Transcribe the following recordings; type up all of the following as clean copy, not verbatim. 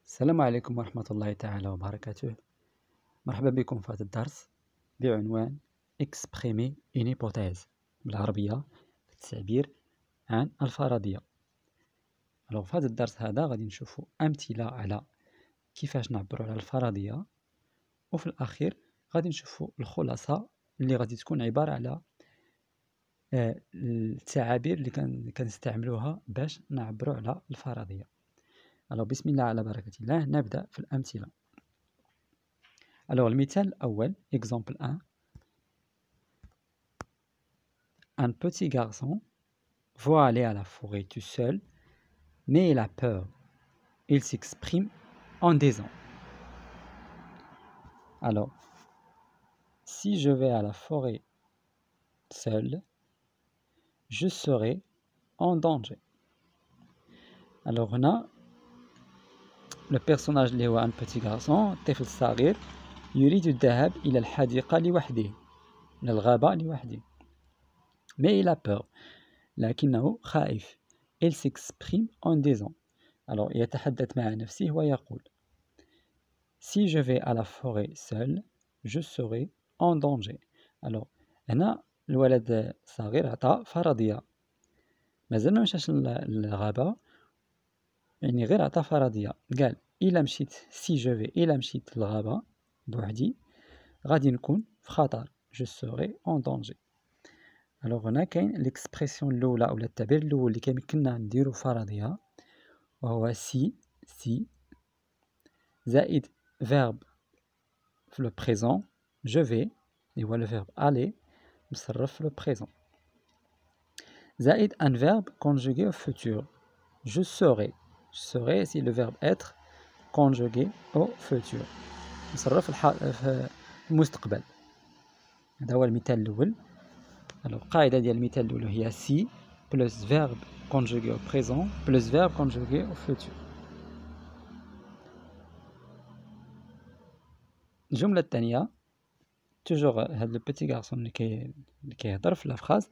السلام عليكم ورحمة الله تعالى وبركاته. مرحبا بكم في هذا الدرس بعنوان exprimer une hypothèse بالعربية التعبير عن الفرضية. في هذا الدرس هذا غادي نشوفوا أمثلة على كيفاش نعبروا على الفرضية، وفي الأخير غادي نشوفوا الخلاصة اللي غادي تكون عبارة على التعابير اللي كنستعملوها باش نعبروا على الفرضية. بسم الله على بركة الله، نبدأ في الأمثلة. المثال الأول exemple 1. Un petit garçon veut aller à la forêt tout seul, mais il a peur. Il s'exprime en disant. Alors, si je vais à la forêt seul, je serai en danger. Alors, on a le personnage اللي هو un petit garçon، طفل صغير يريد الذهاب إلى الحديقة لوحده، إلى الغابة لوحده. Mais il a peur، لكنه خائف. Il s'exprime en disant. يتحدث مع نفسه ويقول Si je vais à la forêt seul, je serai en danger. هنا الولد الصغير عطى فرضية، مازال ما مشاش للغابة، يعني غير عطى فرضية. قال إلا مشيت سي جو في، إلا مشيت للغابة بوحدي غادي نكون في خطر، جو سوري اون دونجي. هنا كاين ليكسبرسيون الأولى أو التعبير الأول اللي كيمكننا نديرو فرضية، وهو سي زائد فيرب في لو بريزون جو في اللي هو لو فيرب ألي مصرف في لو بريزون، زائد ان فيرب كونجوغي au futur je serai. serait c'est le verbe être conjugué au futur مصرف في المستقبل. هذا هو المثال الأول. القاعدة ديال المثال الأول هي si plus verbe conjugué au présent plus verbe conjugué au futur. الجملة الثانية توجور هذا لو بيتي غارسون اللي كيهضر في لا فراز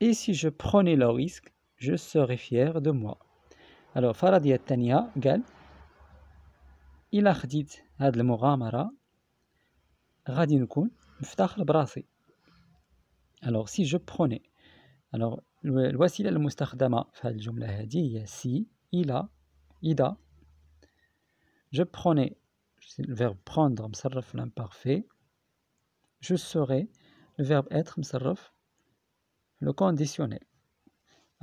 et si je prenais le risque je serais fier de moi. الفرضية الثانية قال إلا خديت هاد المغامرة غادي نكون مفتخر براسي. si je prenais، الوسيلة المستخدمة في هاد الجملة هذه هي si إذا je prenais le verbe prendre مصرف في l'imparfait، je serais le verbe être مصرف في le conditionnel.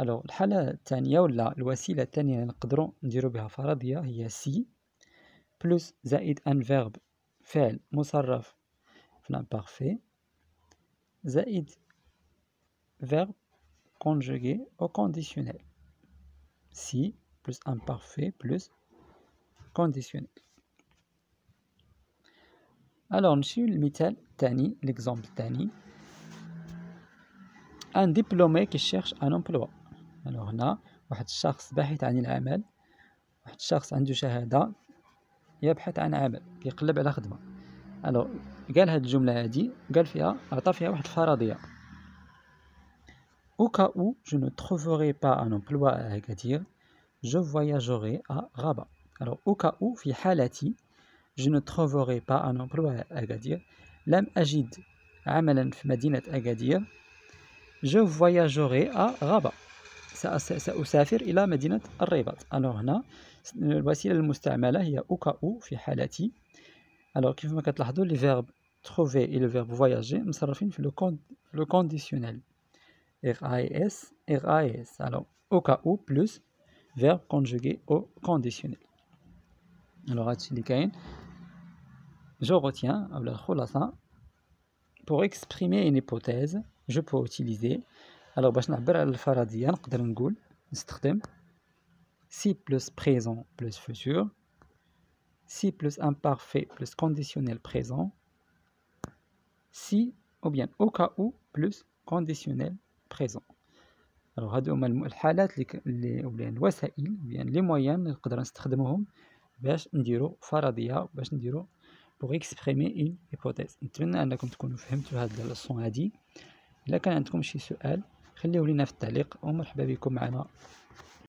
الحالة الثانية ولا الوسيلة الثانية اللي نقدروا نديروا بها فرضية هي si بلس زائد ان فيرب فعل مصرف في l'imparfait زائد verbe conjugué au conditionnel. Si plus imparfait plus conditionnel. نمشيو للمثال الثاني، l'exemple الثاني. un diplômé qui cherche un emploi. هنا واحد الشخص باحث عن العمل، واحد الشخص عنده شهادة يبحث عن عمل، يقلب على خدمة. قال هاد الجملة هادي قال فيها عطى فيها واحد الفرضية au cas où je ne trouverai pas un emploi à Agadir je voyagerai à Rabat. au cas où في حالتي je ne trouverai pas un emploi à Agadir لم أجد عملا في مدينة أكادير je voyagerai à Rabat سأسافر إلى مدينة الرباط. هنا الوسيلة المستعملة هي au cas où في حالتي. كيف ما كتلاحظوا لي فيرب trouver et le verbe voyager مصرفين في le conditionnel RAS. au cas où plus verbe conjugué au conditionnel. هادشي اللي كاين. je retiens ou la khulasa pour exprimer une hypothèse je peux utiliser. باش نعبر على الفرضية نقدر نقول نستخدم si plus présent plus futur، si plus imparfait plus conditionnel présent، si ou bien au cas où plus conditionnel présent. هادو هما الحالات اللي ولا الوسائل ولا لي مويان اللي نقدر نستخدموهم باش نديرو فرضية، باش نديرو pour exprimer une hypothèse. نتمنى انكم تكونوا فهمتوا هاد اللصون هادي. الا كان عندكم شي سؤال خليوه لينا في التعليق، ومرحبا بكم معنا